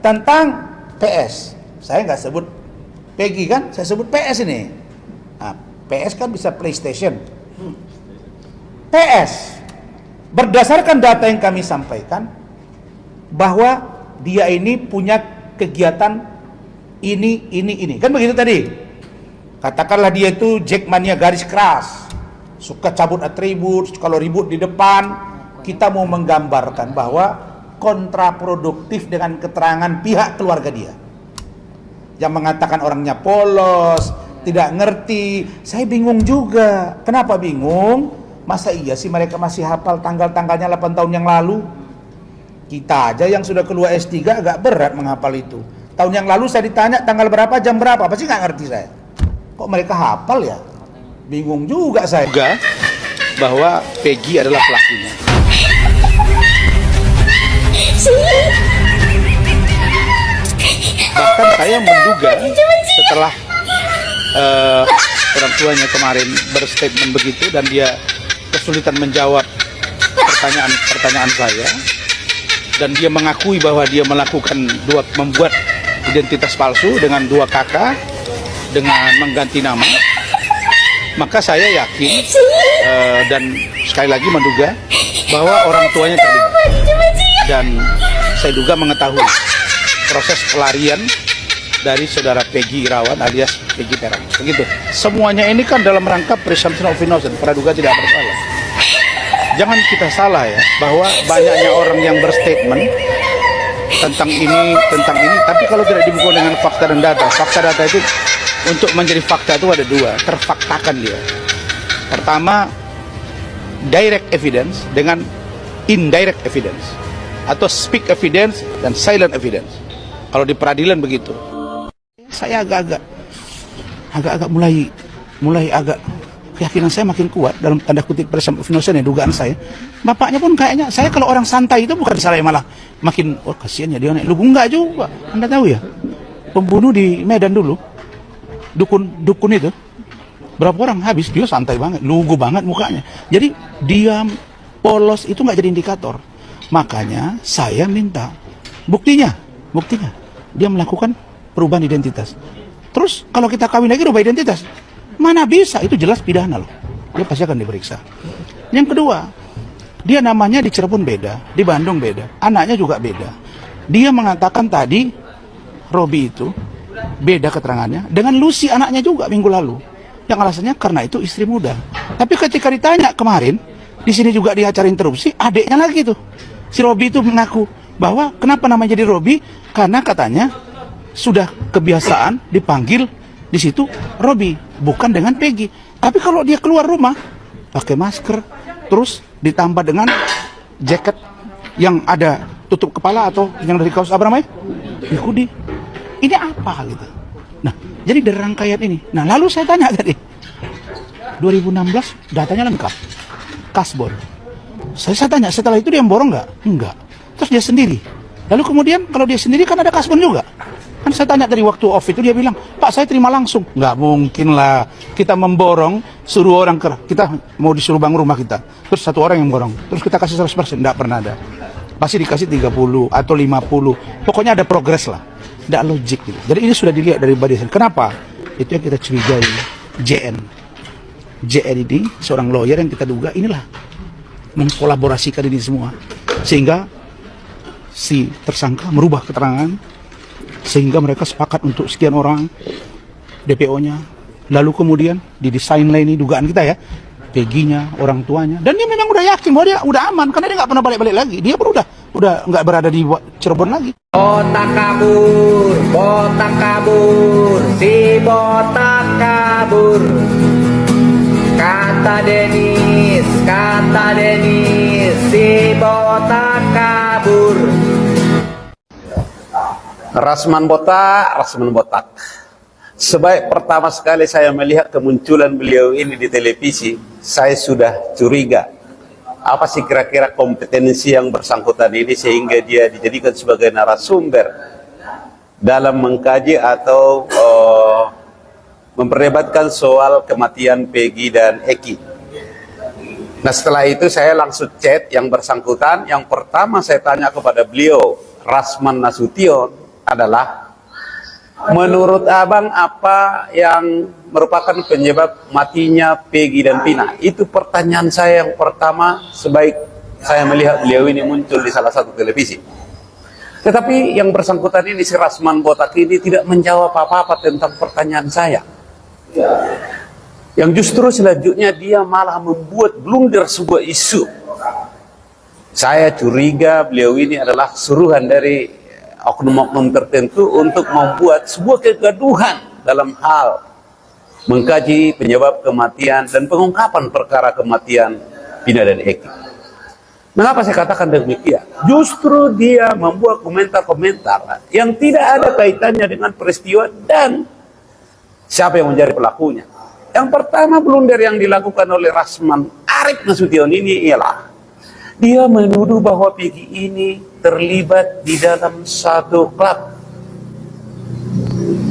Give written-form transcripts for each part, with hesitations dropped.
tentang PS. Saya nggak sebut Peggy kan, saya sebut PS ini. Nah, PS kan bisa PlayStation. PS, berdasarkan data yang kami sampaikan, bahwa dia ini punya kegiatan ini. Kan begitu tadi. Katakanlah dia itu jackmania garis keras, suka cabut atribut, kalau ribut di depan. Kita mau menggambarkan bahwa kontraproduktif dengan keterangan pihak keluarga dia yang mengatakan orangnya polos, tidak ngerti. Saya bingung juga. Kenapa bingung? Masa iya sih mereka masih hafal tanggal-tanggalnya 8 tahun yang lalu? Kita aja yang sudah keluar S3 agak berat menghafal itu. Tahun yang lalu saya ditanya tanggal berapa, jam berapa, pasti nggak ngerti saya. Kok mereka hafal ya? Bingung juga saya. Juga bahwa Peggy adalah pelakunya. Bahkan saya menduga setelah orang tuanya kemarin berstatement begitu dan dia kesulitan menjawab pertanyaan saya, dan dia mengakui bahwa dia membuat identitas palsu dengan 2 kakak dengan mengganti nama, maka saya yakin dan sekali lagi menduga bahwa orang tuanya terlibat, dan saya duga mengetahui proses pelarian dari saudara Peggy Irawan alias Peggy Perak. Begitu. Semuanya ini kan dalam rangka presumption of innocence, praduga tidak bersalah. Jangan kita salah ya, bahwa banyaknya orang yang berstatement tentang ini, tapi kalau tidak didukung dengan fakta dan data. Fakta-data itu untuk menjadi fakta itu ada 2, terfaktakan dia. Pertama, direct evidence dengan indirect evidence, atau speak evidence dan silent evidence. Kalau di peradilan begitu. Saya agak-agak mulai agak keyakinan saya makin kuat dalam tanda kutip presumption of innocence ya, dugaan saya. Bapaknya pun kayaknya, saya kalau orang santai itu bukan salah, malah makin kasihan ya dia. Lu enggak juga. Anda tahu ya, pembunuh di Medan dulu, dukun itu berapa orang habis, dia santai banget, lugu banget mukanya. Jadi diam, polos itu nggak jadi indikator. Makanya saya minta buktinya dia melakukan perubahan identitas. Terus kalau kita kawin lagi rubah identitas, mana bisa? Itu jelas pidana loh, dia pasti akan diperiksa. Yang kedua, dia namanya di Cirebon beda, di Bandung beda, anaknya juga beda. Dia mengatakan tadi Robi itu beda keterangannya dengan Lucy anaknya juga minggu lalu, yang alasannya karena itu istri muda. Tapi ketika ditanya kemarin di sini juga di acara interupsi, adiknya lagi tuh, si Robi itu mengaku bahwa kenapa namanya jadi Robi, karena katanya sudah kebiasaan dipanggil di situ Robi, bukan dengan Peggy. Tapi kalau dia keluar rumah pakai masker, terus ditambah dengan jaket yang ada tutup kepala atau yang dari kaos Abramai, hoodie, ini apa gitu. Nah, jadi dari rangkaian ini. Nah, lalu saya tanya tadi, 2016 datanya lengkap, kasbon. Saya tanya, setelah itu dia borong nggak? Enggak. Terus dia sendiri. Lalu kemudian kalau dia sendiri kan ada kasbon juga. Kan saya tanya dari waktu off itu, dia bilang, Pak saya terima langsung. Nggak mungkin lah kita memborong, suruh orang kita mau disuruh bangun rumah kita, terus satu orang yang borong, terus kita kasih 100%, nggak pernah ada. Pasti dikasih 30 atau 50, pokoknya ada progres lah. Nggak logik gitu. Jadi ini sudah dilihat dari barisan. Kenapa? Itu yang kita curigai. JN ini seorang lawyer yang kita duga inilah mengkolaborasikan ini semua, sehingga si tersangka merubah keterangan, sehingga mereka sepakat untuk sekian orang DPO-nya. Lalu kemudian didesain lah ini dugaan kita ya, Peggy-nya, orang tuanya, dan dia memang udah yakin bahwa dia udah aman karena dia nggak pernah balik-balik lagi. Dia pun udah nggak berada di Cirebon lagi. Botak kabur, si botak kabur. Kata Denis, si botak kabur. Rasman botak. Sebaik pertama sekali saya melihat kemunculan beliau ini di televisi, saya sudah curiga. Apa sih kira-kira kompetensi yang bersangkutan ini sehingga dia dijadikan sebagai narasumber dalam mengkaji atau memperdebatkan soal kematian Peggy dan Eki. Nah setelah itu saya langsung chat yang bersangkutan. Yang pertama saya tanya kepada beliau, Rasman Nasution, adalah, menurut abang apa yang merupakan penyebab matinya Peggy dan Pina? Itu pertanyaan saya yang pertama sebaik saya melihat beliau ini muncul di salah satu televisi. Tetapi yang bersangkutan ini, si Rasman Botak ini tidak menjawab apa-apa tentang pertanyaan saya. Yang justru selanjutnya dia malah membuat blunder sebuah isu. Saya curiga beliau ini adalah suruhan dari oknum-oknum tertentu untuk membuat sebuah kegaduhan dalam hal mengkaji penyebab kematian dan pengungkapan perkara kematian Pina dan Eki. Mengapa saya katakan demikian? Justru dia membuat komentar-komentar yang tidak ada kaitannya dengan peristiwa dan siapa yang menjadi pelakunya. Yang pertama, blunder yang dilakukan oleh Rasman Arif Nasution ini ialah dia menuduh bahwa Peggy ini terlibat di dalam satu klub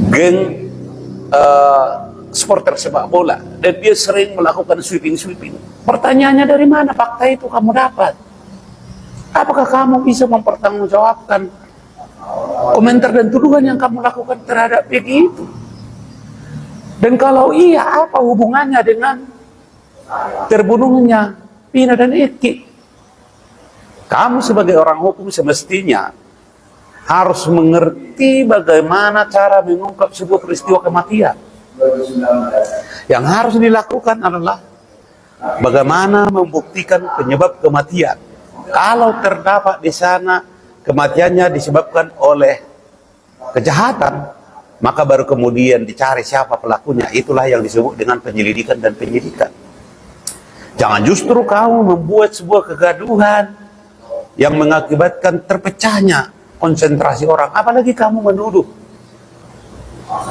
geng supporter sepak bola dan dia sering melakukan sweeping. Pertanyaannya, dari mana fakta itu kamu dapat? Apakah kamu bisa mempertanggungjawabkan komentar dan tuduhan yang kamu lakukan terhadap Peggy itu? Dan kalau iya, apa hubungannya dengan terbunuhnya Pina dan Eki? Kamu sebagai orang hukum semestinya harus mengerti bagaimana cara mengungkap sebuah peristiwa kematian. Yang harus dilakukan adalah bagaimana membuktikan penyebab kematian. Kalau terdapat di sana kematiannya disebabkan oleh kejahatan, maka baru kemudian dicari siapa pelakunya. Itulah yang disebut dengan penyelidikan dan penyidikan. Jangan justru kamu membuat sebuah kegaduhan yang mengakibatkan terpecahnya konsentrasi orang. Apalagi kamu menuduh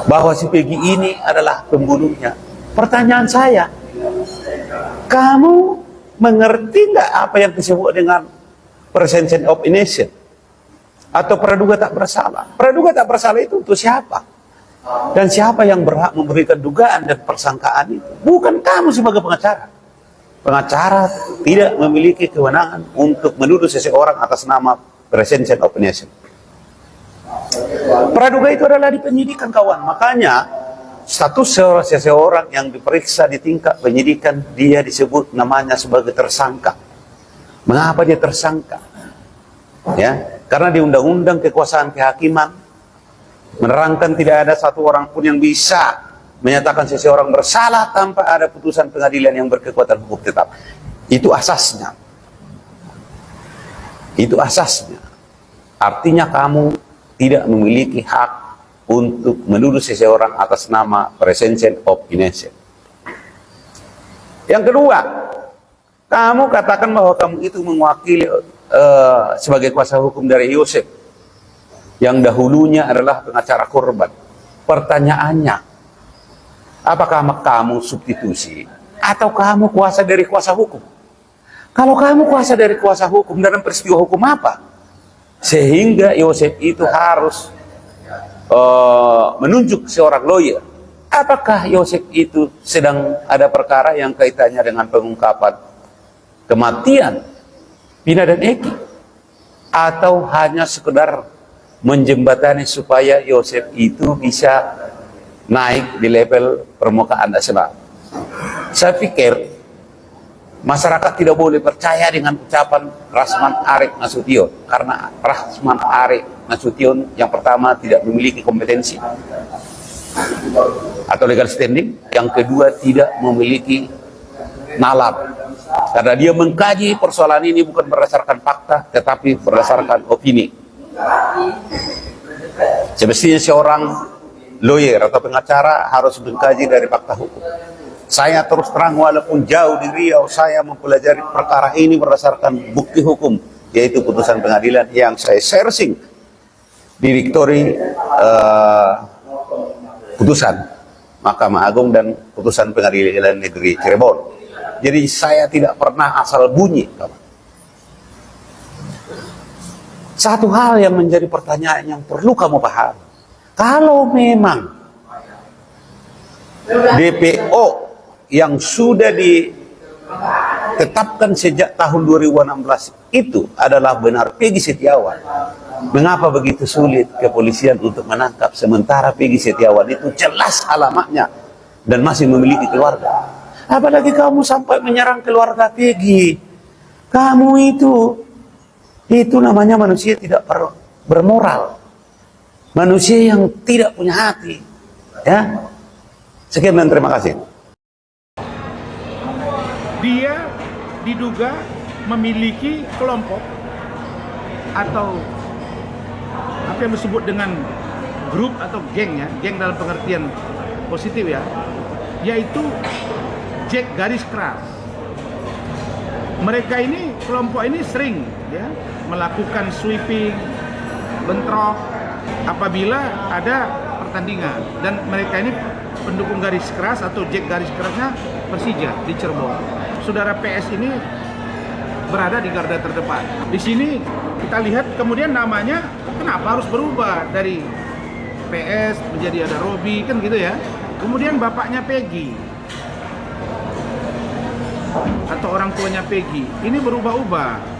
bahwa si Peggy ini adalah pembunuhnya. Pertanyaan saya, kamu mengerti nggak apa yang disebut dengan presumption of innocence atau praduga tak bersalah? Praduga tak bersalah itu untuk siapa? Dan siapa yang berhak memberikan dugaan dan persangkaan itu? Bukan kamu sebagai pengacara. Pengacara tidak memiliki kewenangan untuk menuduh seseorang atas nama presumption of innocence. Praduga itu adalah di penyidikan, kawan. Makanya status seseorang yang diperiksa di tingkat penyidikan, dia disebut namanya sebagai tersangka. Mengapa dia tersangka? Ya, karena di undang-undang kekuasaan kehakiman menerangkan tidak ada satu orang pun yang bisa menyatakan seseorang bersalah tanpa ada putusan pengadilan yang berkekuatan hukum tetap. Itu asasnya. Itu asasnya. Artinya kamu tidak memiliki hak untuk menuduh seseorang atas nama presumption of innocence. Yang kedua, kamu katakan bahwa kamu itu mewakili sebagai kuasa hukum dari Yosef yang dahulunya adalah pengacara korban. Pertanyaannya, apakah kamu substitusi atau kamu kuasa dari kuasa hukum? Kalau kamu kuasa dari kuasa hukum, dalam peristiwa hukum apa sehingga Yosef itu harus menunjuk seorang lawyer? Apakah Yosef itu sedang ada perkara yang kaitannya dengan pengungkapan kematian Pina dan Eki, atau hanya sekedar menjembatani supaya Yosef itu bisa naik di level permukaan nasional? Saya pikir masyarakat tidak boleh percaya dengan ucapan Rasman Arif Nasution, karena Rasman Arif Nasution yang pertama tidak memiliki kompetensi atau legal standing, yang kedua tidak memiliki nalar, karena dia mengkaji persoalan ini bukan berdasarkan fakta tetapi berdasarkan opini. Semestinya seorang lawyer atau pengacara harus mengkaji dari fakta hukum. Saya terus terang, walaupun jauh di Riau, saya mempelajari perkara ini berdasarkan bukti hukum, yaitu putusan pengadilan yang saya searching di Victory, putusan Mahkamah Agung dan putusan Pengadilan Negeri Cirebon. Jadi saya tidak pernah asal bunyi. Satu hal yang menjadi pertanyaan yang perlu kamu pahami, kalau memang DPO yang sudah ditetapkan sejak tahun 2016 itu adalah benar Peggy Setiawan, Mengapa begitu sulit kepolisian untuk menangkap sementara Peggy Setiawan itu jelas alamatnya dan masih memiliki keluarga? Apalagi kamu sampai menyerang keluarga Peggy. Kamu itu namanya manusia tidak bermoral. Manusia yang tidak punya hati. Ya. Sekian dan terima kasih. Dia diduga memiliki kelompok atau apa yang disebut dengan grup atau geng, ya, geng dalam pengertian positif, ya, yaitu Jack garis keras. Mereka ini, kelompok ini sering, ya, melakukan sweeping, bentrok apabila ada pertandingan, dan mereka ini pendukung garis keras atau Jack garis kerasnya Persija di Cirebon. Saudara PS ini berada di garda terdepan. Di sini kita lihat kemudian namanya kenapa harus berubah dari PS menjadi ada Robi, kan gitu ya. Kemudian bapaknya Peggy atau orang tuanya Peggy ini berubah-ubah.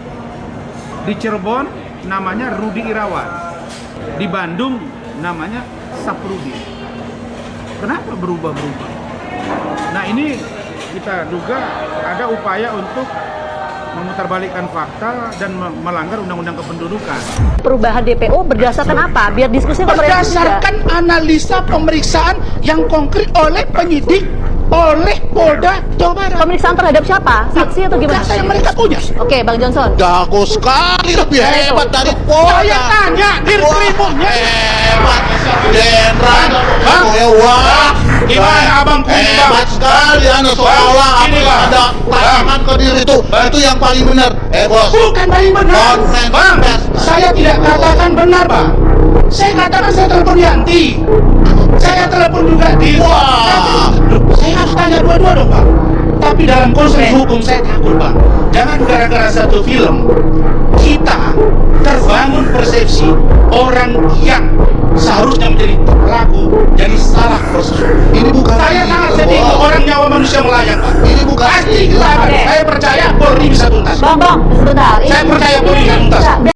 Di Cirebon namanya Rudi Irawan, di Bandung namanya Saprudi. Kenapa berubah-berubah? Nah, ini kita duga ada upaya untuk memutarbalikkan fakta dan melanggar undang-undang kependudukan. Perubahan DPO berdasarkan apa? Biar diskusinya Berdasarkan analisa pemeriksaan yang konkret oleh penyidik, oleh Polda Jawa Barat. pemeriksaan terhadap siapa? Saksi atau gimana? Data yang mereka punya. Oke, Bang Johnson. Jago sekali, lebih hebat dari Polda. Saya tanya, dirkrimunya Hebat, Jenderal. Wah, gimana abang hebat sekali Anda seolah Ini, Bang. ada tangan ke diri itu yang paling benar. Bos. bukan paling benar. Konsen, Bang, bes. saya tidak katakan benar, Bang. Saya katakan saya telepon Yanti. Saya telepon juga di. Wah. Saya harus tanya dua-dua dong, Bang. Tapi dalam konteks hukum saya takut, Bang. Jangan gara-gara satu film kita terbangun persepsi orang yang seharusnya menjadi pelaku jadi salah proses. Ini bukan Saya sangat sedih Bos. orang nyawa manusia melayang, Pak. Ini bukan Pasti kita, Oke. saya percaya Polri bisa tuntas. Bang, sebentar. Saya percaya Polri bisa tuntas.